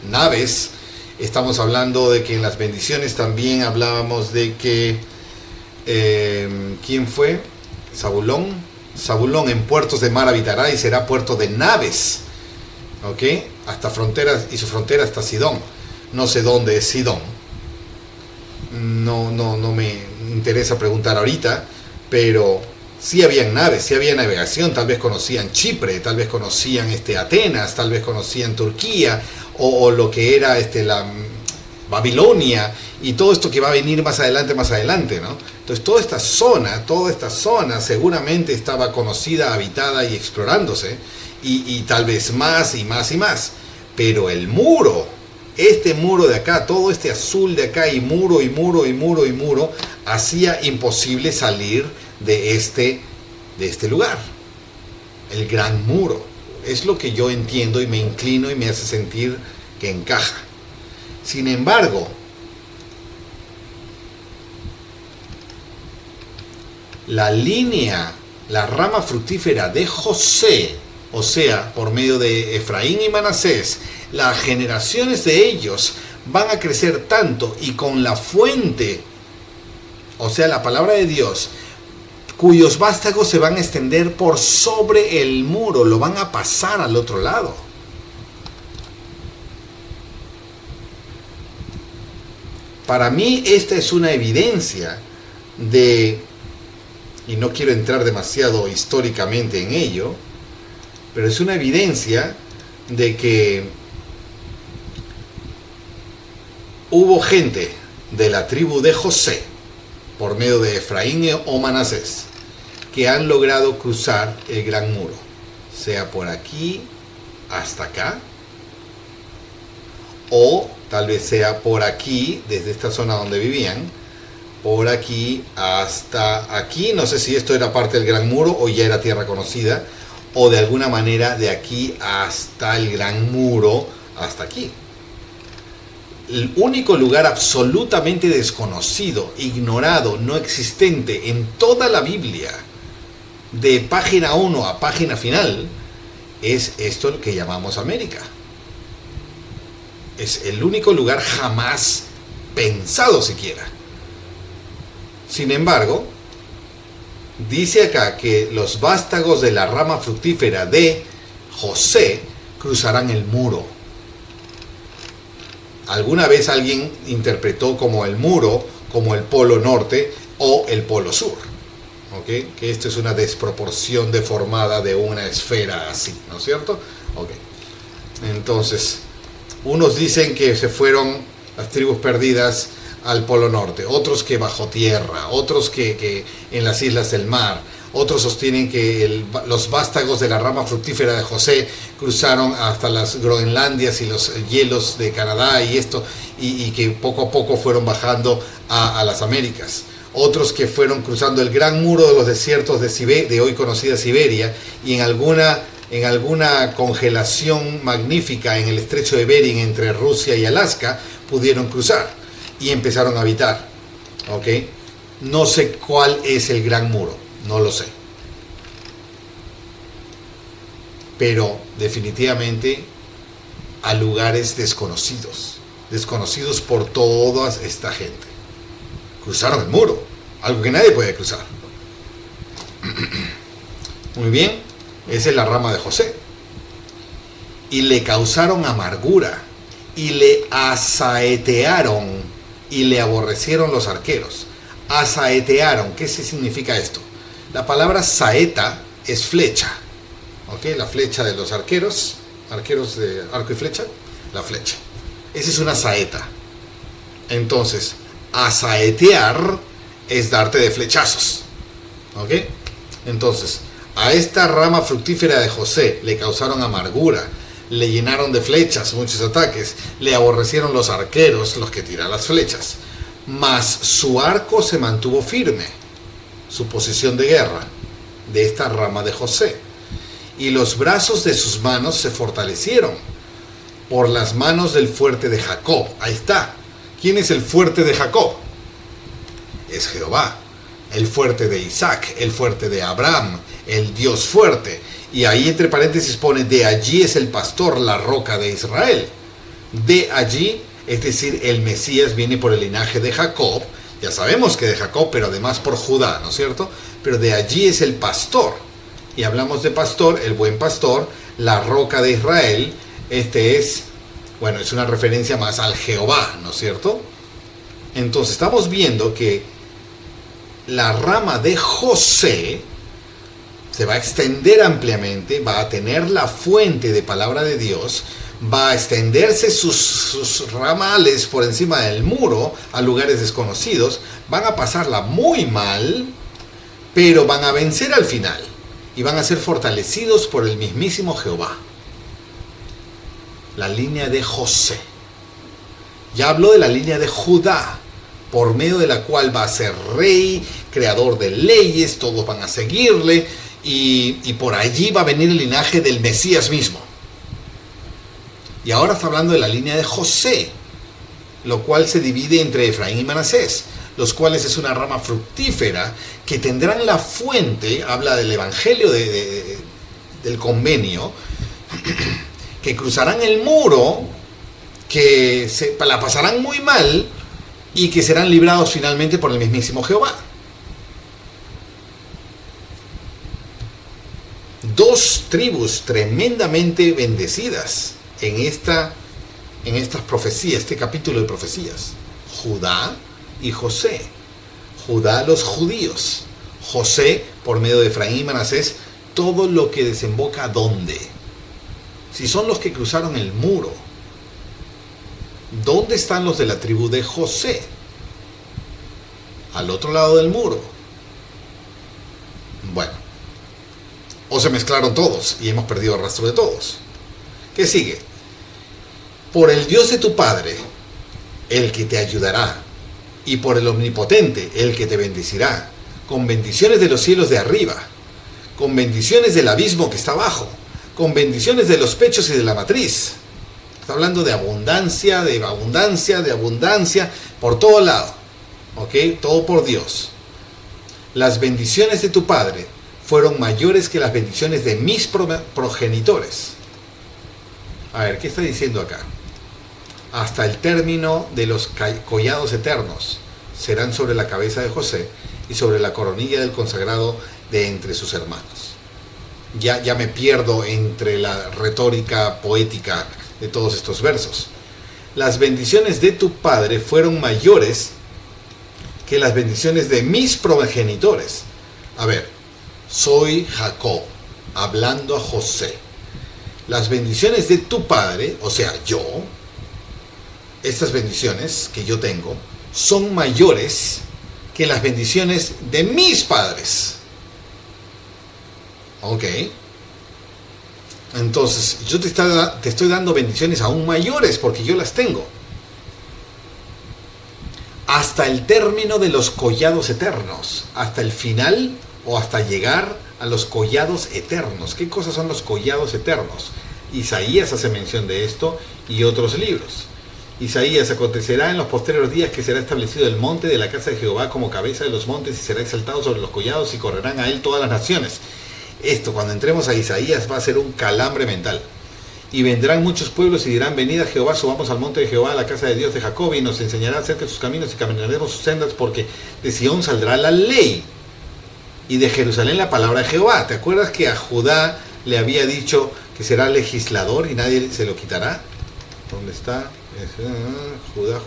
naves. Estamos hablando de que en las bendiciones también hablábamos de que ¿quién fue? Zabulón en puertos de mar habitará y será puerto de naves, ¿ok? Hasta fronteras, y su frontera hasta Sidón. No sé dónde es Sidón, no me interesa preguntar ahorita, pero sí habían naves, sí había navegación. Tal vez conocían Chipre, tal vez conocían Atenas, tal vez conocían Turquía, o lo que era la Babilonia, y todo esto que va a venir más adelante, ¿no? Entonces toda esta zona seguramente estaba conocida, habitada y explorándose, y tal vez más y más y más. Pero el muro, este muro de acá, todo este azul de acá, y muro, y muro, y muro, y muro, hacía imposible salir de este lugar. El gran muro. Es lo que yo entiendo y me inclino y me hace sentir que encaja. Sin embargo, la línea, la rama fructífera de José, o sea, por medio de Efraín y Manasés, las generaciones de ellos van a crecer tanto, y con la fuente, o sea, la palabra de Dios, cuyos vástagos se van a extender por sobre el muro, lo van a pasar al otro lado. Para mí esta es una evidencia de, y no quiero entrar demasiado históricamente en ello, pero es una evidencia de que hubo gente de la tribu de José, por medio de Efraín o Manasés, que han logrado cruzar el gran muro, sea por aquí hasta acá, o tal vez sea por aquí, desde esta zona donde vivían, por aquí hasta aquí. No sé si esto era parte del gran muro o ya era tierra conocida, o de alguna manera de aquí hasta el gran muro, hasta aquí. El único lugar absolutamente desconocido, ignorado, no existente en toda la Biblia, de página 1 a página final, es esto que llamamos América. Es el único lugar jamás pensado siquiera. Sin embargo, dice acá que los vástagos de la rama fructífera de José cruzarán el muro. Alguna vez alguien interpretó como el muro, como el polo norte o el polo sur. ¿Okay? Que esto es una desproporción deformada de una esfera así, ¿no es cierto? Okay. Entonces, unos dicen que se fueron las tribus perdidas al polo norte, otros que bajo tierra, otros que en las islas del mar, otros sostienen que los vástagos de la rama fructífera de José cruzaron hasta las Groenlandias y los hielos de Canadá y esto, y que poco a poco fueron bajando a las Américas. Otros que fueron cruzando el gran muro de los desiertos de hoy conocida Siberia, y en alguna congelación magnífica en el estrecho de Bering entre Rusia y Alaska pudieron cruzar y empezaron a habitar. ¿Okay? No sé cuál es el gran muro, no lo sé, pero definitivamente a lugares desconocidos por toda esta gente. Cruzaron el muro, algo que nadie puede cruzar. Muy bien, esa es la rama de José. Y le causaron amargura, y le asaetearon, y le aborrecieron los arqueros. Asaetearon, ¿qué significa esto? La palabra saeta es flecha. ¿Ok? La flecha de los arqueros de arco y flecha, la flecha. Esa es una saeta. Entonces, asaetear es darte de flechazos. ¿Ok? Entonces, a esta rama fructífera de José le causaron amargura, le llenaron de flechas, muchos ataques, le aborrecieron los arqueros, los que tiran las flechas, mas su arco se mantuvo firme, su posición de guerra, de esta rama de José, y los brazos de sus manos se fortalecieron por las manos del fuerte de Jacob. Ahí está. ¿Quién es el fuerte de Jacob? Es Jehová. El fuerte de Isaac, el fuerte de Abraham, el Dios fuerte. Y ahí entre paréntesis pone: de allí es el pastor, la roca de Israel. De allí, es decir, el Mesías viene por el linaje de Jacob. Ya sabemos que de Jacob, pero además por Judá, ¿no es cierto? Pero de allí es el pastor. Y hablamos de pastor, el buen pastor, la roca de Israel. Es una referencia más al Jehová, ¿no es cierto? Entonces estamos viendo que la rama de José se va a extender ampliamente, va a tener la fuente de palabra de Dios, va a extenderse sus ramales por encima del muro a lugares desconocidos, van a pasarla muy mal, pero van a vencer al final. y van a ser fortalecidos por el mismísimo Jehová. La línea de José. Ya habló de la línea de Judá, por medio de la cual va a ser rey, creador de leyes, todos van a seguirle, y por allí va a venir el linaje del Mesías mismo. Y ahora está hablando de la línea de José, lo cual se divide entre Efraín y Manasés, los cuales es una rama fructífera que tendrán la fuente, habla del evangelio del convenio, que cruzarán el muro, que la pasarán muy mal y que serán librados finalmente por el mismísimo Jehová. Dos tribus tremendamente bendecidas en estas profecías, este capítulo de profecías: Judá y José. Judá, los judíos; José, por medio de Efraín y Manasés, todo lo que desemboca ¿dónde? Si son los que cruzaron el muro, ¿dónde están los de la tribu de José? Al otro lado del muro. Bueno, o se mezclaron todos y hemos perdido el rastro de todos. ¿Qué sigue? Por el Dios de tu Padre, el que te ayudará, y por el Omnipotente, el que te bendecirá, con bendiciones de los cielos de arriba, con bendiciones del abismo que está abajo, con bendiciones de los pechos y de la matriz. Está hablando de abundancia, de abundancia, de abundancia, por todo lado. ¿Ok? Todo por Dios. Las bendiciones de tu Padre fueron mayores que las bendiciones de mis progenitores. A ver, ¿qué está diciendo acá? Hasta el término de los collados eternos serán sobre la cabeza de José y sobre la coronilla del consagrado de entre sus hermanos. Ya me pierdo entre la retórica poética de todos estos versos. Las bendiciones de tu Padre fueron mayores que las bendiciones de mis progenitores. A ver, soy Jacob hablando a José. Las bendiciones de tu Padre, o sea, yo, estas bendiciones que yo tengo, son mayores que las bendiciones de mis padres. Ok. Entonces, yo te estoy dando bendiciones aún mayores porque yo las tengo. Hasta el término de los collados eternos, hasta el final o hasta llegar a los collados eternos. ¿Qué cosas son los collados eternos? Isaías hace mención de esto y otros libros. Isaías: acontecerá en los postreros días que será establecido el monte de la casa de Jehová como cabeza de los montes y será exaltado sobre los collados y correrán a él todas las naciones. Esto, cuando entremos a Isaías, va a ser un calambre mental. Y vendrán muchos pueblos y dirán: venid a Jehová, subamos al monte de Jehová, a la casa de Dios de Jacob, y nos enseñará acerca de sus caminos y caminaremos sus sendas, porque de Sión saldrá la ley y de Jerusalén la palabra de Jehová. ¿Te acuerdas que a Judá le había dicho que será legislador y nadie se lo quitará? ¿Dónde está? Judá,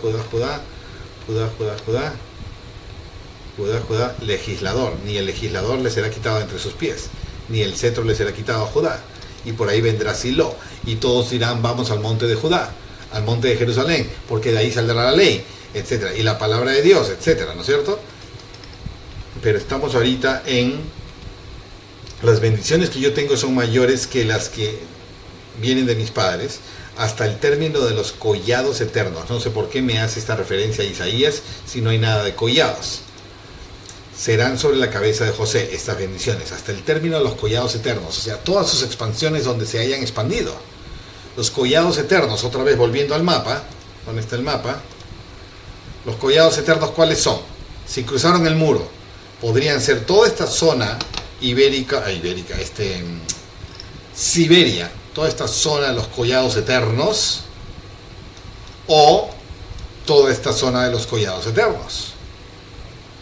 legislador. Ni el legislador le será quitado entre sus pies, ni el cetro le será quitado a Judá. Y por ahí vendrá Silo, y todos dirán: vamos al monte de Judá, al monte de Jerusalén, porque de ahí saldrá la ley, etcétera, y la palabra de Dios, etcétera, ¿no es cierto? Pero estamos ahorita en las bendiciones que yo tengo son mayores que las que vienen de mis padres, hasta el término de los collados eternos. No sé por qué me hace esta referencia a Isaías si no hay nada de collados. Serán sobre la cabeza de José estas bendiciones, hasta el término de los collados eternos, o sea, todas sus expansiones donde se hayan expandido. Los collados eternos, otra vez volviendo al mapa, ¿dónde está el mapa? Los collados eternos, ¿cuáles son? Si cruzaron el muro, podrían ser toda esta zona Siberia, toda esta zona de los collados eternos, o toda esta zona de los collados eternos.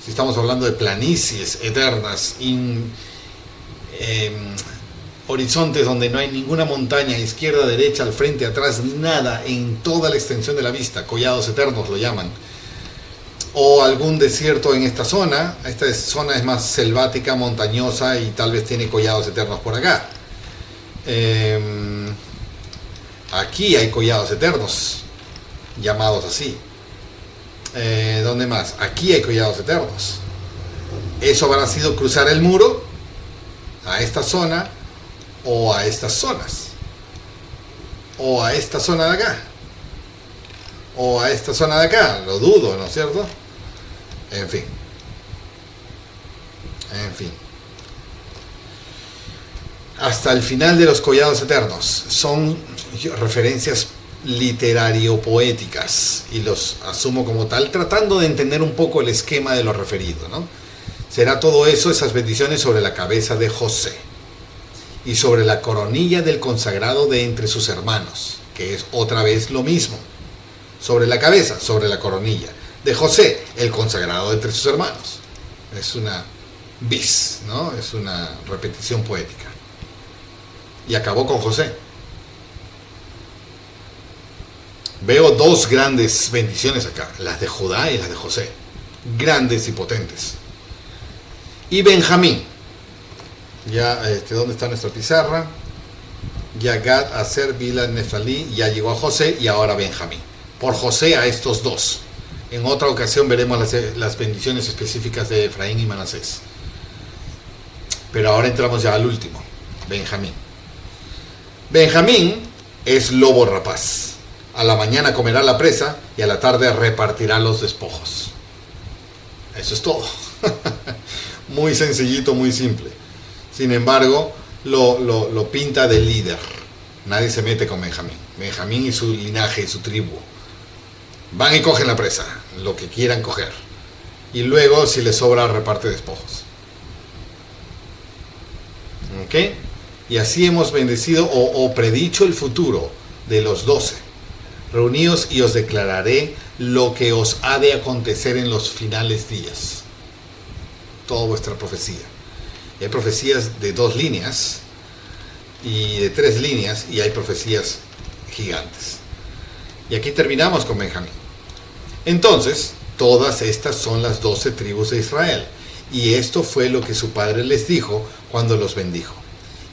Si estamos hablando de planicies eternas, horizontes donde no hay ninguna montaña, izquierda, derecha, al frente, atrás, nada, en toda la extensión de la vista, collados eternos lo llaman. O algún desierto en esta zona es más selvática, montañosa y tal vez tiene collados eternos por acá. Aquí hay collados eternos, llamados así. ¿Dónde más? Aquí hay collados eternos. ¿Eso habrá sido cruzar el muro? a esta zona o a estas zonas, o a esta zona de acá, o a esta zona de acá. Lo dudo, ¿no es cierto? En fin. Hasta el final de los collados eternos. Son referencias literario-poéticas y los asumo como tal, tratando de entender un poco el esquema de lo referido, ¿no? Será todo eso, esas bendiciones sobre la cabeza de José y sobre la coronilla del consagrado de entre sus hermanos, que es otra vez lo mismo. Sobre la cabeza, sobre la coronilla de José, el consagrado de entre sus hermanos. Es una bis, ¿no? Es una repetición poética. Y acabó con José. Veo dos grandes bendiciones acá, las de Judá y las de José, grandes y potentes. Y Benjamín, ya, ¿dónde está nuestra pizarra? Ya Gad, Aser, Bilha, Neftalí, ya llegó a José y ahora Benjamín. Por José a estos dos. En otra ocasión veremos las bendiciones específicas de Efraín y Manasés. Pero ahora entramos ya al último, Benjamín. Benjamín es lobo rapaz. A la mañana comerá la presa y a la tarde repartirá los despojos. Eso es todo. Muy sencillito, muy simple. Sin embargo, lo pinta de líder. Nadie se mete con Benjamín. Benjamín y su linaje y su tribu van y cogen la presa, lo que quieran coger. Y luego, si les sobra, reparte despojos. ¿Ok? Y así hemos bendecido o predicho el futuro de los 12. Reuníos y os declararé lo que os ha de acontecer en los finales días. Toda vuestra profecía. Hay profecías de 2 líneas y de 3 líneas, y hay profecías gigantes. Y aquí terminamos con Benjamín. Entonces, todas estas son las 12 tribus de Israel. Y esto fue lo que su padre les dijo cuando los bendijo.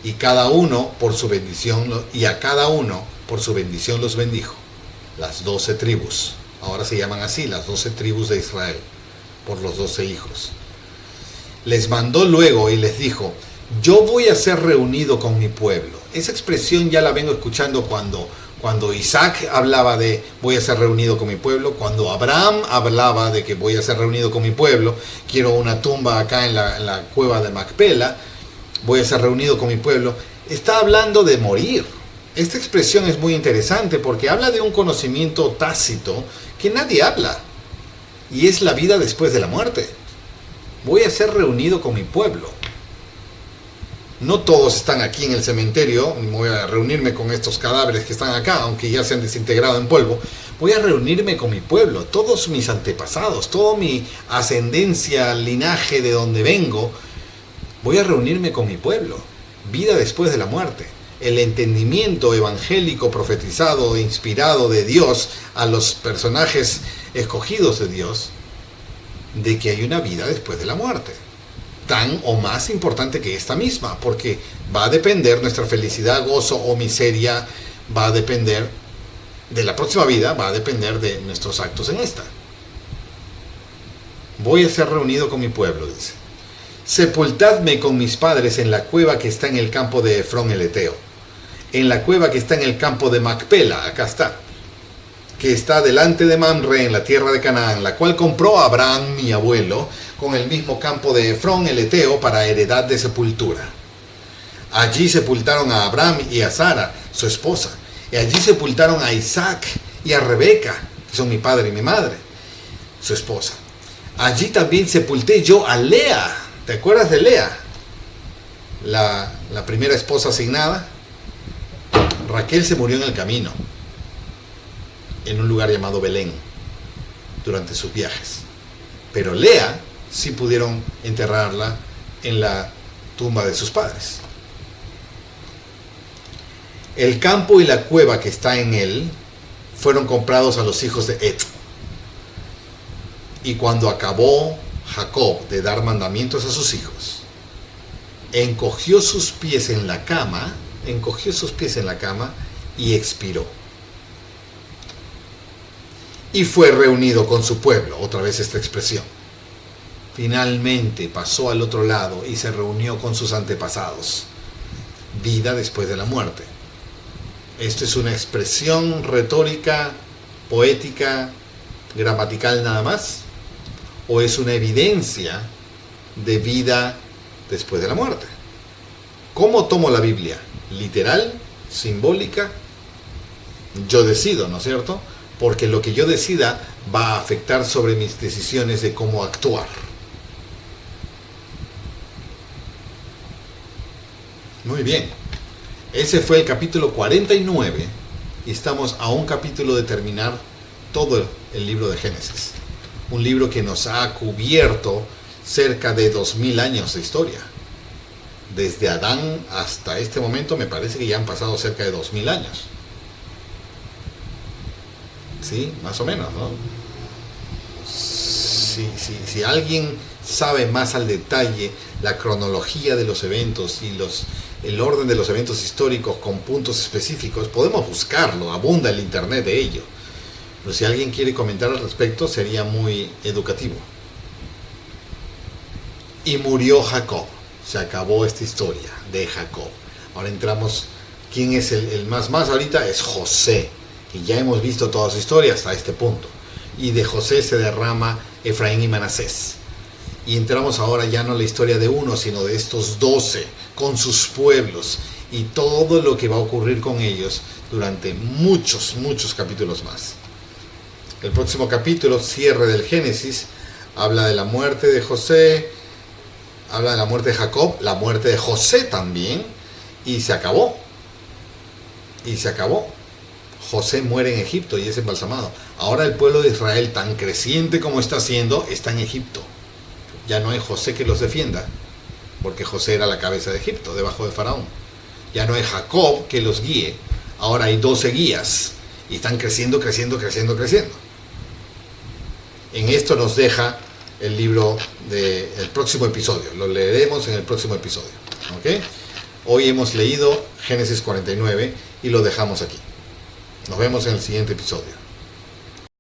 Y cada uno por su bendición, y a cada uno por su bendición los bendijo. Las 12 tribus. Ahora se llaman así, las 12 tribus de Israel, por los 12 hijos. Les mandó luego y les dijo: yo voy a ser reunido con mi pueblo. Esa expresión ya la vengo escuchando cuando Isaac hablaba de voy a ser reunido con mi pueblo, cuando Abraham hablaba de que voy a ser reunido con mi pueblo, quiero una tumba acá en la cueva de Macpela, voy a ser reunido con mi pueblo. Está hablando de morir. Esta expresión es muy interesante porque habla de un conocimiento tácito que nadie habla, y es la vida después de la muerte. Voy a ser reunido con mi pueblo. No todos están aquí en el cementerio, voy a reunirme con estos cadáveres que están acá, aunque ya se han desintegrado en polvo. Voy a reunirme con mi pueblo, todos mis antepasados, toda mi ascendencia, linaje de donde vengo. Voy a reunirme con mi pueblo. Vida después de la muerte. El entendimiento evangélico profetizado e inspirado de Dios a los personajes escogidos de Dios, de que hay una vida después de la muerte, tan o más importante que esta misma, porque va a depender nuestra felicidad, gozo o miseria, va a depender de la próxima vida, va a depender de nuestros actos en esta. Voy a ser reunido con mi pueblo, dice. Sepultadme con mis padres en la cueva que está en el campo de Efrón el Eteo, en la cueva que está en el campo de Macpela, acá está, que está delante de Mamre en la tierra de Canaán, la cual compró Abraham, mi abuelo, con el mismo campo de Efrón el Eteo para heredad de sepultura. Allí sepultaron a Abraham y a Sara, su esposa, y allí sepultaron a Isaac y a Rebeca, que son mi padre y mi madre, su esposa. Allí también sepulté yo a Lea. ¿Te acuerdas de Lea? La primera esposa asignada. Raquel se murió en el camino, en un lugar llamado Belén, durante sus viajes. Pero Lea sí pudieron enterrarla en la tumba de sus padres. El campo y la cueva que está en él fueron comprados a los hijos de Et. Y cuando acabó Jacob de dar mandamientos a sus hijos, encogió sus pies en la cama y expiró. Y fue reunido con su pueblo, otra vez esta expresión. finalmente pasó al otro lado y se reunió con sus antepasados. Vida después de la muerte. ¿Esto es una expresión retórica, poética, gramatical nada más? ¿O es una evidencia de vida después de la muerte? ¿Cómo tomo la Biblia? ¿Literal? ¿Simbólica? Yo decido, ¿no es cierto? Porque lo que yo decida va a afectar sobre mis decisiones de cómo actuar. Muy bien. Ese fue el capítulo 49 y estamos a un capítulo de terminar todo el libro de Génesis. Un libro que nos ha cubierto cerca de 2000 años de historia. Desde Adán hasta este momento me parece que ya han pasado cerca de 2000 años. Sí, más o menos, ¿no? Si alguien sabe más al detalle la cronología de los eventos y el orden de los eventos históricos con puntos específicos, podemos buscarlo, abunda el internet de ello. Pero si alguien quiere comentar al respecto, sería muy educativo. Y murió Jacob. Se acabó esta historia de Jacob. Ahora entramos, ¿quién es el más ahorita? Es José, que ya hemos visto toda su historia hasta este punto. Y de José se derrama Efraín y Manasés. Y entramos ahora ya no en la historia de uno, sino de estos 12, con sus pueblos, y todo lo que va a ocurrir con ellos durante muchos capítulos más. El próximo capítulo, cierre del Génesis, habla de la muerte de José, habla de la muerte de Jacob, la muerte de José también, y se acabó. José muere en Egipto y es embalsamado. Ahora el pueblo de Israel, tan creciente como está siendo, está en Egipto. Ya no hay José que los defienda, porque José era la cabeza de Egipto, debajo de Faraón. Ya no hay Jacob que los guíe. Ahora hay 12 guías y están creciendo. En esto nos deja el libro del próximo episodio. Lo leeremos en el próximo episodio. ¿Ok? Hoy hemos leído Génesis 49 y lo dejamos aquí. Nos vemos en el siguiente episodio.